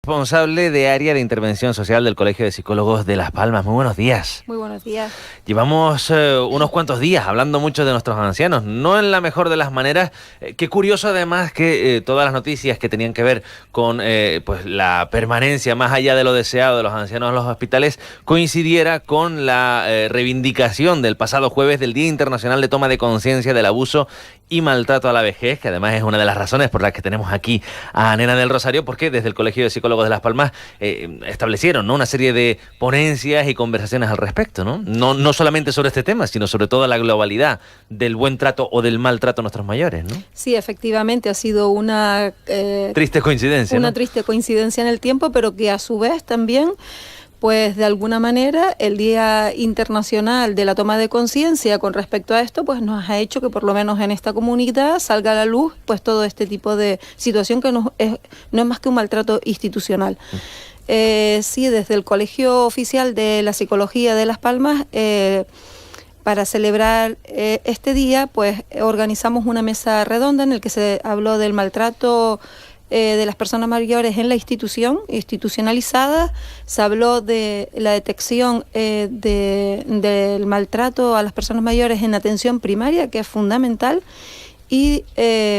responsable de área de intervención social del Colegio de Psicólogos de Las Palmas. Muy buenos días. Muy buenos días. Llevamos unos cuantos días hablando mucho de nuestros ancianos, no en la mejor de las maneras. Qué curioso además que todas las noticias que tenían que ver con pues la permanencia más allá de lo deseado de los ancianos en los hospitales coincidiera con la reivindicación del pasado jueves del Día Internacional de Toma de Conciencia del Abuso y Maltrato a la Vejez, que además es una de las razones por las que tenemos aquí a Nena del Rosario, porque desde el Colegio de Psicólogos de Las Palmas establecieron, ¿no?, una serie de ponencias y conversaciones al respecto, ¿no? No solamente sobre este tema, sino sobre toda la globalidad del buen trato o del maltrato a nuestros mayores, ¿no? Sí, efectivamente, ha sido una... triste coincidencia, Una ¿no? triste coincidencia en el tiempo, pero que a su vez también... Pues de alguna manera el Día Internacional de la Toma de Conciencia con respecto a esto pues nos ha hecho que por lo menos en esta comunidad salga a la luz pues todo este tipo de situación que no es más que un maltrato institucional. Sí, desde el Colegio Oficial de la Psicología de Las Palmas para celebrar este día pues organizamos una mesa redonda en la que se habló del maltrato de las personas mayores en la institucionalizada, se habló de la detección del maltrato a las personas mayores en atención primaria, que es fundamental, y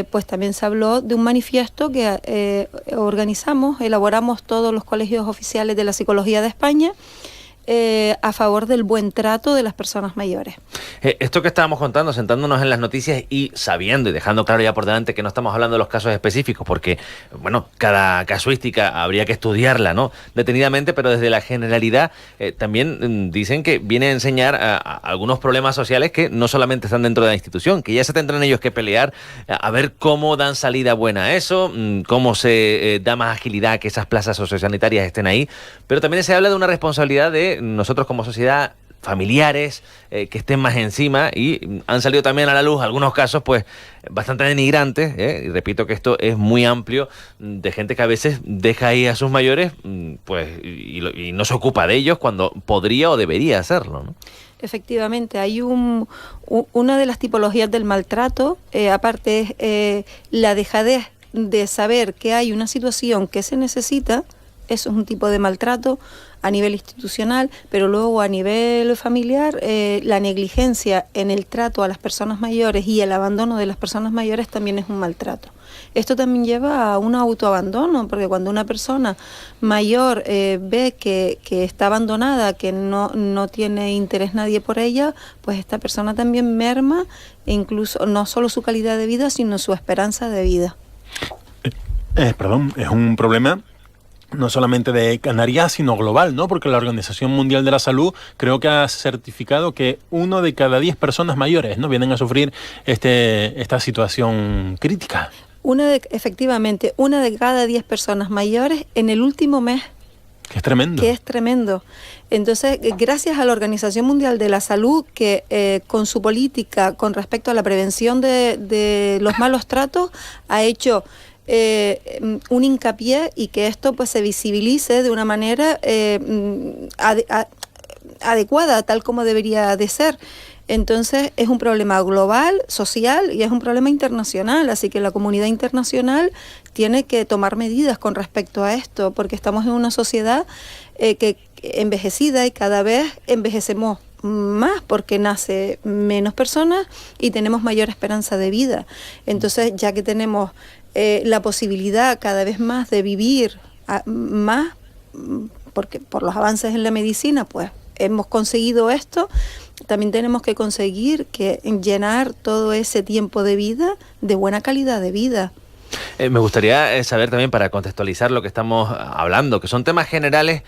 pues también se habló de un manifiesto que elaboramos todos los colegios oficiales de la Psicología de España, a favor del buen trato de las personas mayores. Esto que estábamos contando, sentándonos en las noticias y sabiendo y dejando claro ya por delante que no estamos hablando de los casos específicos, porque, bueno, cada casuística habría que estudiarla, ¿no?, detenidamente, pero desde la generalidad también dicen que viene a enseñar a algunos problemas sociales que no solamente están dentro de la institución, que ya se tendrán ellos que pelear a ver cómo dan salida buena a eso, cómo se da más agilidad a que esas plazas sociosanitarias estén ahí, pero también se habla de una responsabilidad de nosotros como sociedad, familiares que estén más encima, y han salido también a la luz algunos casos pues bastante denigrantes, y repito que esto es muy amplio, de gente que a veces deja ahí a sus mayores pues y no se ocupa de ellos cuando podría o debería hacerlo, ¿no? Efectivamente, hay una de las tipologías del maltrato, aparte es la dejadez de saber que hay una situación que se necesita. Eso es un tipo de maltrato a nivel institucional, pero luego a nivel familiar, la negligencia en el trato a las personas mayores y el abandono de las personas mayores también es un maltrato. Esto también lleva a un autoabandono, porque cuando una persona mayor ve que está abandonada, que no tiene interés nadie por ella, pues esta persona también merma, incluso no solo su calidad de vida, sino su esperanza de vida. Es un problema no solamente de Canarias, sino global, ¿no? Porque la Organización Mundial de la Salud creo que ha certificado que 1 de cada 10 personas mayores, ¿no?, vienen a sufrir esta situación crítica. Efectivamente, 1 de cada 10 personas mayores en el último mes. Que es tremendo. Que es tremendo. Entonces, gracias a la Organización Mundial de la Salud, que con su política con respecto a la prevención de los malos tratos, ha hecho un hincapié y que esto pues se visibilice de una manera adecuada, tal como debería de ser. Entonces es un problema global, social, y es un problema internacional, así que la comunidad internacional tiene que tomar medidas con respecto a esto, porque estamos en una sociedad que envejecida, y cada vez envejecemos más porque nace menos personas y tenemos mayor esperanza de vida. Entonces, ya que tenemos la posibilidad cada vez más de vivir más, porque por los avances en la medicina pues hemos conseguido esto, también tenemos que conseguir llenar todo ese tiempo de vida de buena calidad de vida. Me gustaría saber también, para contextualizar lo que estamos hablando, que son temas generales,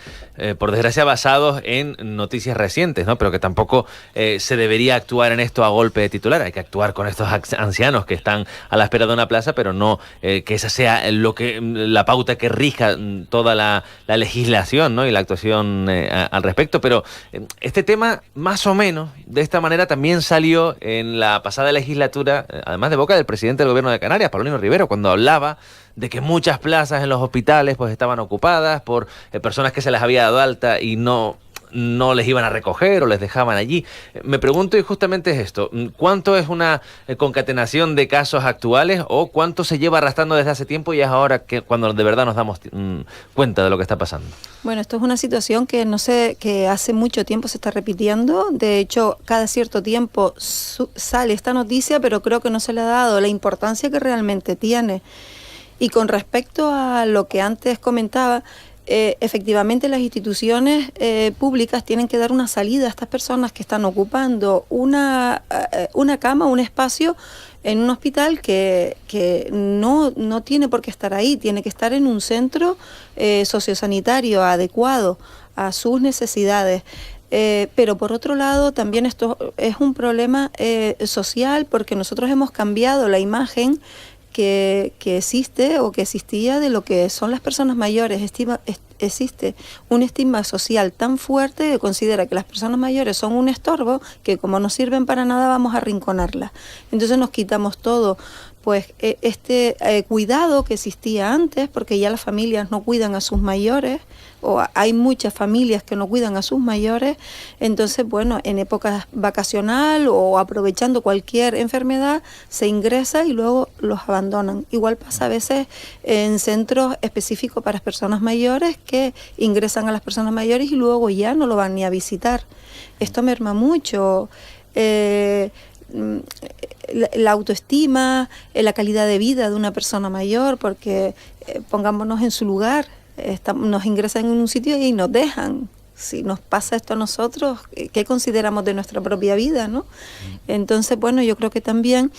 por desgracia basados en noticias recientes, ¿no?, pero que tampoco se debería actuar en esto a golpe de titular. Hay que actuar con estos ancianos que están a la espera de una plaza, pero no que esa sea la pauta que rija toda la legislación, ¿no?, y la actuación al respecto. Pero este tema, más o menos, de esta manera también salió en la pasada legislatura, además de boca del presidente del Gobierno de Canarias, Paulino Rivero, cuando hablaba de que muchas plazas en los hospitales pues estaban ocupadas por personas que se les había dado alta y no no les iban a recoger o les dejaban allí. Me pregunto, y justamente es esto, ¿cuánto es una concatenación de casos actuales o cuánto se lleva arrastrando desde hace tiempo y es ahora que cuando de verdad nos damos cuenta de lo que está pasando? Bueno, esto es una situación que no sé, que hace mucho tiempo se está repitiendo. De hecho, cada cierto tiempo sale esta noticia, pero creo que no se le ha dado la importancia que realmente tiene. Y con respecto a lo que antes comentaba, efectivamente las instituciones públicas tienen que dar una salida a estas personas que están ocupando una cama, un espacio en un hospital que no tiene por qué estar ahí, tiene que estar en un centro sociosanitario adecuado a sus necesidades. Pero por otro lado también esto es un problema social, porque nosotros hemos cambiado la imagen que existe o que existía de lo que son las personas mayores. Existe un estigma social tan fuerte que considera que las personas mayores son un estorbo, que como no sirven para nada vamos a arrinconarlas. Entonces nos quitamos todo, pues cuidado que existía antes, porque ya las familias no cuidan a sus mayores, o hay muchas familias que no cuidan a sus mayores. Entonces, bueno, en épocas vacacional o aprovechando cualquier enfermedad, se ingresa y luego los abandonan. Igual pasa a veces en centros específicos para personas mayores, que ingresan a las personas mayores y luego ya no lo van ni a visitar. Esto merma mucho la autoestima, la calidad de vida de una persona mayor, porque pongámonos en su lugar, nos ingresan en un sitio y nos dejan. Si nos pasa esto a nosotros, ¿qué consideramos de nuestra propia vida, no? Entonces, bueno, yo creo que también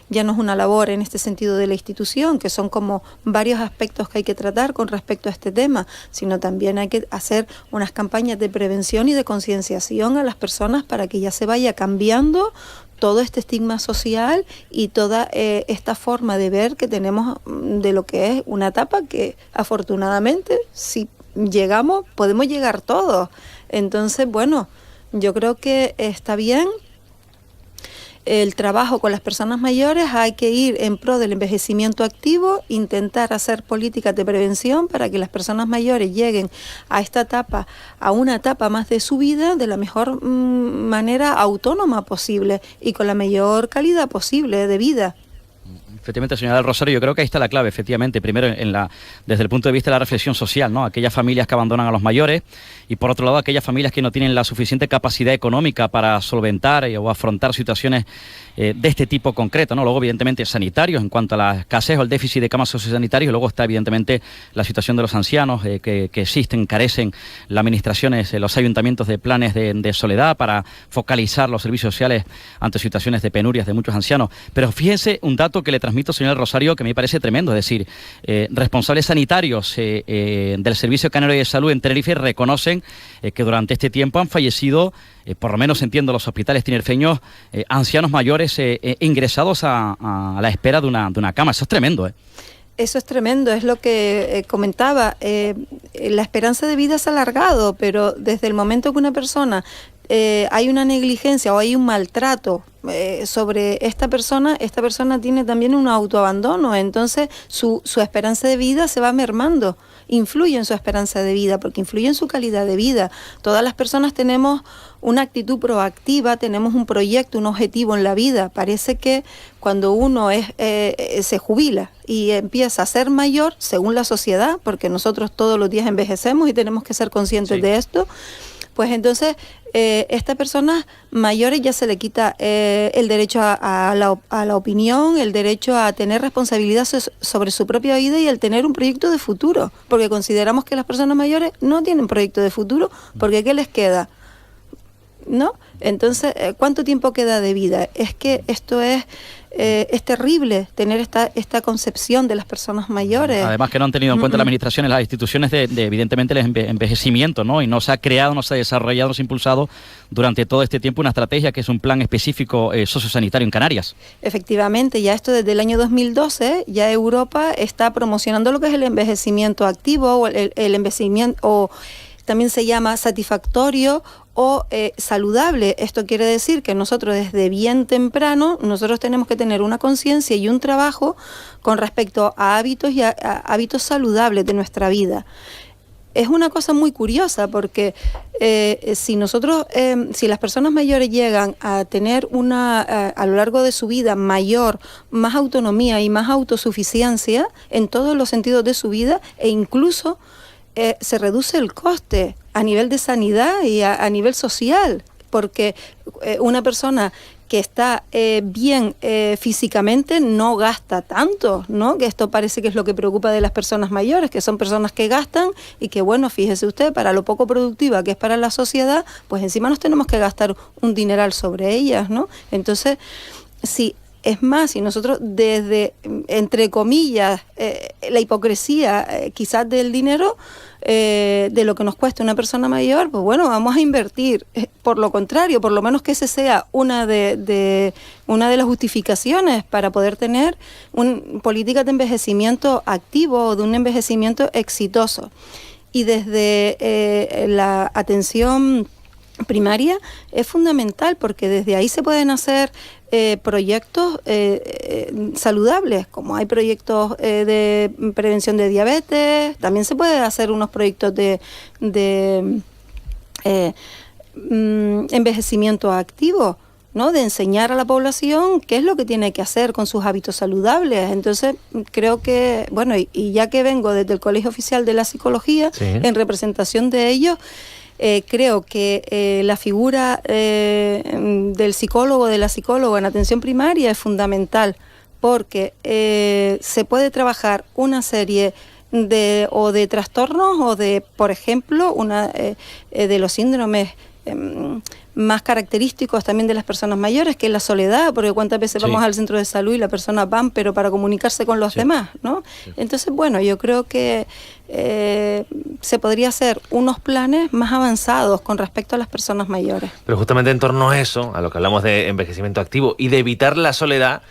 ya no es una labor en este sentido de la institución, que son como varios aspectos que hay que tratar con respecto a este tema, sino también hay que hacer unas campañas de prevención y de concienciación a las personas para que ya se vaya cambiando todo este estigma social y toda esta forma de ver que tenemos de lo que es una etapa que afortunadamente, si llegamos, podemos llegar todos. Entonces, bueno, yo creo que está bien el trabajo con las personas mayores. Hay que ir en pro del envejecimiento activo, intentar hacer políticas de prevención para que las personas mayores lleguen a esta etapa, a una etapa más de su vida, de la mejor manera autónoma posible y con la mayor calidad posible de vida. Efectivamente, señora del Rosario, yo creo que ahí está la clave, efectivamente. Primero, desde el punto de vista de la reflexión social, ¿no? Aquellas familias que abandonan a los mayores y, por otro lado, aquellas familias que no tienen la suficiente capacidad económica para solventar o afrontar situaciones de este tipo concreto, ¿no? Luego, evidentemente, sanitarios, en cuanto a la escasez o el déficit de camas sociosanitarias, y luego está, evidentemente, la situación de los ancianos que existen, carecen las administraciones, los ayuntamientos de planes de soledad para focalizar los servicios sociales ante situaciones de penurias de muchos ancianos. Pero fíjense un dato que le transmito, señor Rosario, que me parece tremendo, es decir, responsables sanitarios del Servicio Canario de Salud en Tenerife reconocen que durante este tiempo han fallecido, por lo menos entiendo, los hospitales tinerfeños, ancianos mayores ingresados a la espera de una cama. Eso es tremendo, Eso es tremendo, es lo que comentaba. La esperanza de vida se ha alargado, pero desde el momento que una persona hay una negligencia o hay un maltrato sobre esta persona tiene también un autoabandono, entonces su esperanza de vida se va mermando. Influye en su esperanza de vida, porque influye en su calidad de vida. Todas las personas tenemos una actitud proactiva, tenemos un proyecto, un objetivo en la vida. Parece que cuando uno se jubila y empieza a ser mayor, según la sociedad, porque nosotros todos los días envejecemos y tenemos que ser conscientes de esto, pues entonces estas personas mayores ya se le quita el derecho a la opinión, el derecho a tener responsabilidad sobre su propia vida y el tener un proyecto de futuro, porque consideramos que las personas mayores no tienen proyecto de futuro, porque ¿qué les queda? ¿No? Entonces, ¿cuánto tiempo queda de vida? Es que esto es terrible, tener esta concepción de las personas mayores. Además que no han tenido en cuenta las administraciones, las instituciones de evidentemente el envejecimiento, ¿no? Y no se ha creado, no se ha desarrollado, no se ha impulsado durante todo este tiempo una estrategia que es un plan específico sociosanitario en Canarias. Efectivamente, ya esto desde el año 2012, ya Europa está promocionando lo que es el envejecimiento activo, o el envejecimiento, o también se llama satisfactorio o saludable. Esto quiere decir que nosotros desde bien temprano, nosotros tenemos que tener una conciencia y un trabajo con respecto a hábitos y a hábitos saludables de nuestra vida. es una cosa muy curiosa porque si las personas mayores llegan a tener a lo largo de su vida más autonomía y más autosuficiencia en todos los sentidos de su vida, e incluso se reduce el coste a nivel de sanidad y a nivel social, porque una persona que está bien físicamente no gasta tanto, ¿no? Que esto parece que es lo que preocupa de las personas mayores, que son personas que gastan y que, bueno, fíjese usted, para lo poco productiva que es para la sociedad, pues encima nos tenemos que gastar un dineral sobre ellas, ¿no? Entonces, sí. Es más, si nosotros desde, entre comillas, la hipocresía quizás del dinero, de lo que nos cuesta una persona mayor, pues bueno, vamos a invertir. Por lo contrario, por lo menos que ese sea una de las justificaciones para poder tener políticas de envejecimiento activo o de un envejecimiento exitoso. Y desde la atención primaria es fundamental, porque desde ahí se pueden hacer proyectos saludables, como hay proyectos de prevención de diabetes, también se puede hacer unos proyectos de envejecimiento activo, ¿no? De enseñar a la población qué es lo que tiene que hacer con sus hábitos saludables. Entonces, creo que, bueno, y ya que vengo desde el Colegio Oficial de la Psicología, sí, en representación de ellos, creo que la figura del psicólogo, de la psicóloga en atención primaria es fundamental, porque se puede trabajar una serie de trastornos o de, por ejemplo, de los síndromes más característicos también de las personas mayores, que es la soledad, porque cuántas veces vamos al centro de salud y las personas van, pero para comunicarse con los demás, ¿no? Entonces, bueno, yo creo que se podría hacer unos planes más avanzados con respecto a las personas mayores. Pero justamente en torno a eso, a lo que hablamos de envejecimiento activo y de evitar la soledad,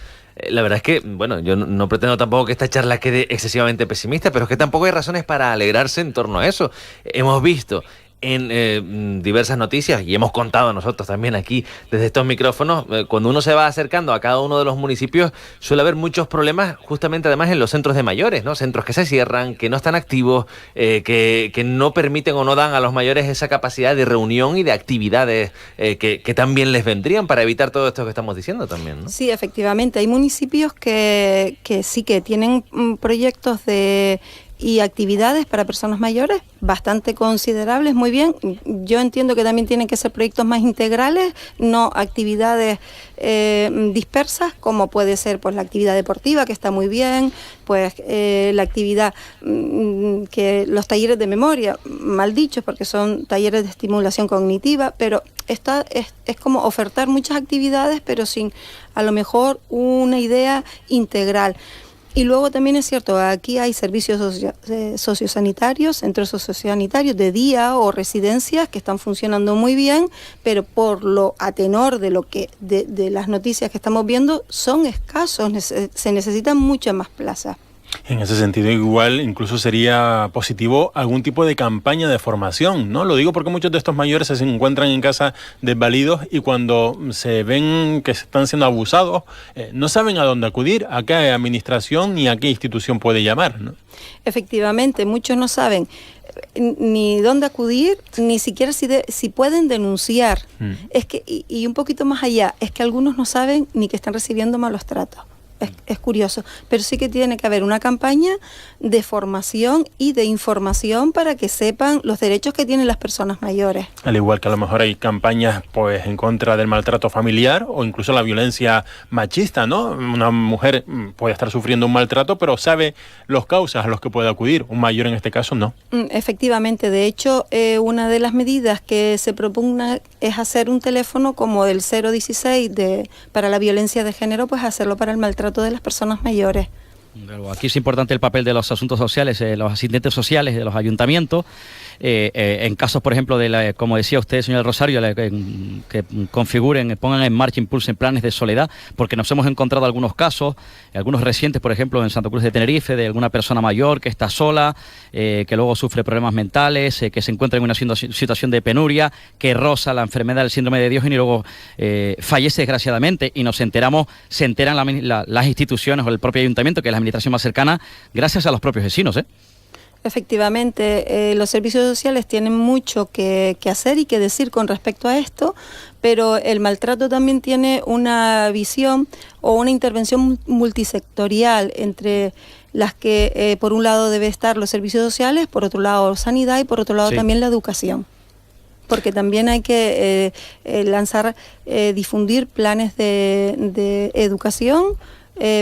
la verdad es que, bueno, yo no pretendo tampoco que esta charla quede excesivamente pesimista, pero es que tampoco hay razones para alegrarse en torno a eso. Hemos visto en diversas noticias, y hemos contado nosotros también aquí desde estos micrófonos, cuando uno se va acercando a cada uno de los municipios suele haber muchos problemas, justamente además en los centros de mayores, ¿no? Centros que se cierran, que no están activos, que no permiten o no dan a los mayores esa capacidad de reunión y de actividades que también les vendrían para evitar todo esto que estamos diciendo también, ¿no? Sí, efectivamente, hay municipios que sí que tienen proyectos y actividades para personas mayores bastante considerables, muy bien. Yo entiendo que también tienen que ser proyectos más integrales, no actividades dispersas, como puede ser pues la actividad deportiva, que está muy bien, pues la actividad que los talleres de memoria, mal dichos porque son talleres de estimulación cognitiva, pero es como ofertar muchas actividades, pero sin a lo mejor una idea integral. Y luego también es cierto, aquí hay servicios sociosanitarios, centros sociosanitarios de día o residencias que están funcionando muy bien, pero a tenor de las noticias que estamos viendo, son escasos, se necesitan muchas más plazas. En ese sentido, igual incluso sería positivo algún tipo de campaña de formación, ¿no? Lo digo porque muchos de estos mayores se encuentran en casa desvalidos y cuando se ven que están siendo abusados, no saben a dónde acudir, a qué administración ni a qué institución puede llamar, ¿no? Efectivamente, muchos no saben ni dónde acudir, ni siquiera si pueden denunciar. Es que, y un poquito más allá, es que algunos no saben ni que están recibiendo malos tratos. Es curioso, pero sí que tiene que haber una campaña de formación y de información para que sepan los derechos que tienen las personas mayores. Al igual que a lo mejor hay campañas pues en contra del maltrato familiar o incluso la violencia machista, ¿no? Una mujer puede estar sufriendo un maltrato, pero sabe los causas a los que puede acudir. Un mayor en este caso no. Efectivamente, de hecho, una de las medidas que se propugna es hacer un teléfono como el 016 para la violencia de género, pues hacerlo para el maltrato de las personas mayores. Aquí es importante el papel de los asuntos sociales, los asistentes sociales de los ayuntamientos, en casos, por ejemplo, como decía usted, señor Rosario, que configuren, pongan en marcha, impulsen planes de soledad, porque nos hemos encontrado algunos casos, algunos recientes, por ejemplo, en Santa Cruz de Tenerife, de alguna persona mayor que está sola, que luego sufre problemas mentales, que se encuentra en una situación de penuria, que roza la enfermedad del síndrome de Diógenes y luego fallece desgraciadamente, y se enteran las instituciones o el propio ayuntamiento, que es la administración más cercana, gracias a los propios vecinos, Efectivamente, los servicios sociales tienen mucho que hacer y que decir con respecto a esto, pero el maltrato también tiene una visión o una intervención multisectorial entre las que por un lado debe estar los servicios sociales, por otro lado sanidad y por otro lado también la educación. Porque también hay que difundir planes de educación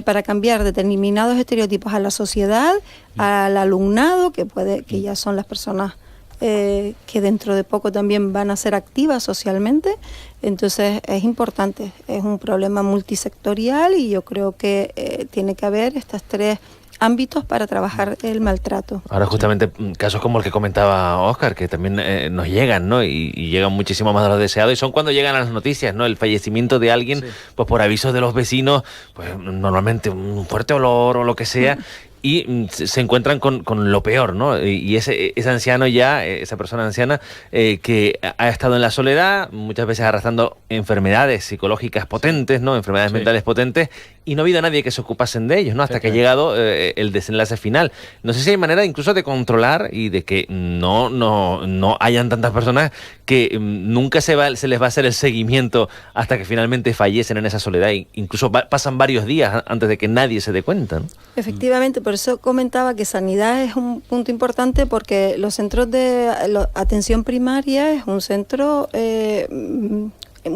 para cambiar determinados estereotipos a la sociedad, al alumnado, que ya son las personas que dentro de poco también van a ser activas socialmente. Entonces es importante, es un problema multisectorial y yo creo que tiene que haber estas tres ámbitos para trabajar el maltrato. Ahora justamente casos como el que comentaba Óscar, que también nos llegan, ¿no? Y llegan muchísimo más de lo deseado, y son cuando llegan a las noticias, ¿no? El fallecimiento de alguien, pues por avisos de los vecinos, pues normalmente un fuerte olor o lo que sea, y se encuentran con lo peor, ¿no? Y ese anciano ya, esa persona anciana que ha estado en la soledad, muchas veces arrastrando enfermedades psicológicas potentes, ¿no? Enfermedades mentales potentes, y no ha habido nadie que se ocupasen de ellos, ¿no? Hasta que ha llegado el desenlace final. No sé si hay manera incluso de controlar y de que no hayan tantas personas que nunca se les va a hacer el seguimiento hasta que finalmente fallecen en esa soledad, y incluso pasan varios días antes de que nadie se dé cuenta, ¿no? Efectivamente, por eso comentaba que sanidad es un punto importante, porque los centros de atención primaria es un centro, un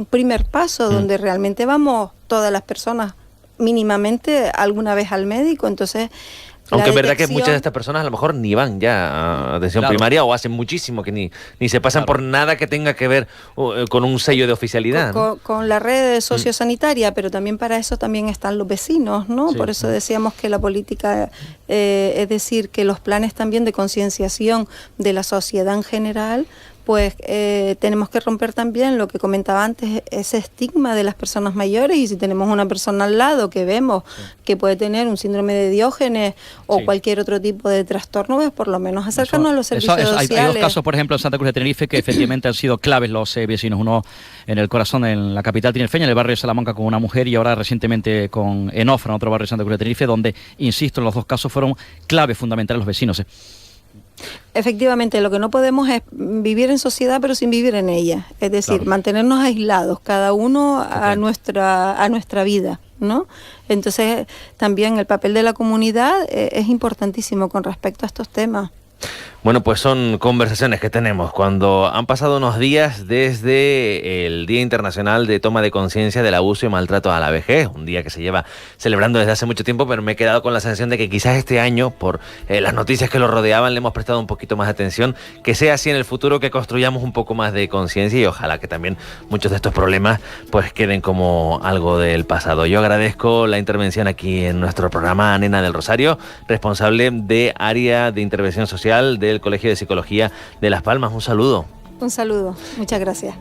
primer paso donde realmente vamos todas las personas mínimamente alguna vez al médico. Entonces, aunque es verdad que muchas de estas personas a lo mejor ni van ya a atención primaria, o hacen muchísimo que ni se pasan por nada que tenga que ver con un sello de oficialidad. Con la red sociosanitaria, pero también para eso también están los vecinos, ¿no? Por eso decíamos que la política, es decir, que los planes también de concienciación de la sociedad en general, pues tenemos que romper también lo que comentaba antes, ese estigma de las personas mayores, y si tenemos una persona al lado que vemos que puede tener un síndrome de Diógenes o cualquier otro tipo de trastorno, pues por lo menos acercarnos a los servicios sociales. Hay dos casos, por ejemplo, en Santa Cruz de Tenerife, que efectivamente han sido claves los vecinos. Uno en el corazón, en la capital tinerfeña, en el barrio de Salamanca, con una mujer, y ahora recientemente con Enofra, en otro barrio de Santa Cruz de Tenerife, donde, insisto, en los dos casos fueron claves fundamentales los vecinos. Efectivamente, lo que no podemos es vivir en sociedad pero sin vivir en ella, es decir, mantenernos aislados, cada uno a nuestra vida, ¿no? Entonces, también el papel de la comunidad es importantísimo con respecto a estos temas. Bueno, pues son conversaciones que tenemos cuando han pasado unos días desde el Día Internacional de Toma de Conciencia del Abuso y Maltrato a la Vejez, un día que se lleva celebrando desde hace mucho tiempo, pero me he quedado con la sensación de que quizás este año, por las noticias que lo rodeaban, le hemos prestado un poquito más de atención. Que sea así en el futuro, que construyamos un poco más de conciencia, y ojalá que también muchos de estos problemas pues queden como algo del pasado. Yo agradezco la intervención aquí en nuestro programa a Nena del Rosario, responsable de área de intervención social del Colegio de Psicología de Las Palmas. Un saludo. Un saludo, muchas gracias.